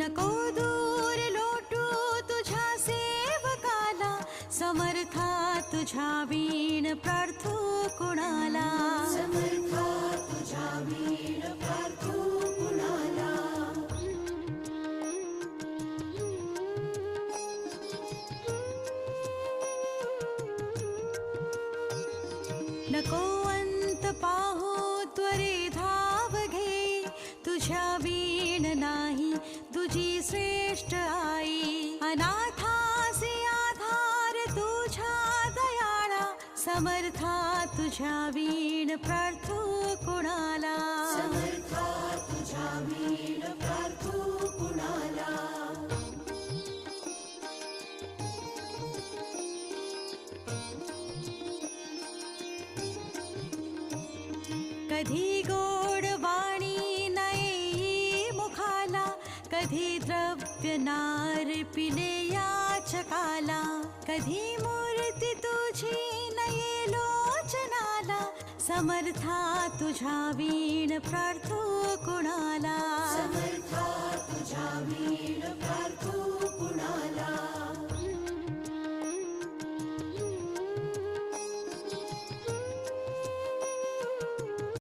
नको दूर लोटू तुझ्या सेवकाला, समर्था तुझ्या वीण प्रार्थू कुणाला, समर्था तुझ्या वीण प्रार्थू कुणाला. नको अंत पाहू त्वरे धाव घे, तुझ्या वीण नाही तुझी श्रेष्ठ आई. अनाथासी आधार तुझ्या दयाळा, समर्था तुझ्या वीण प्रार्थू कुणाला, समर्था तुझ्या वीण प्रार्थू कुणाला. कधी गोड वाणी नये मुखाला, कधी द्रव्य नार पिले याचकाला, कधी मूर्ती तुझी नये लोचनाला, समर्था तुझ्या वीण प्रार्थू कुणाला.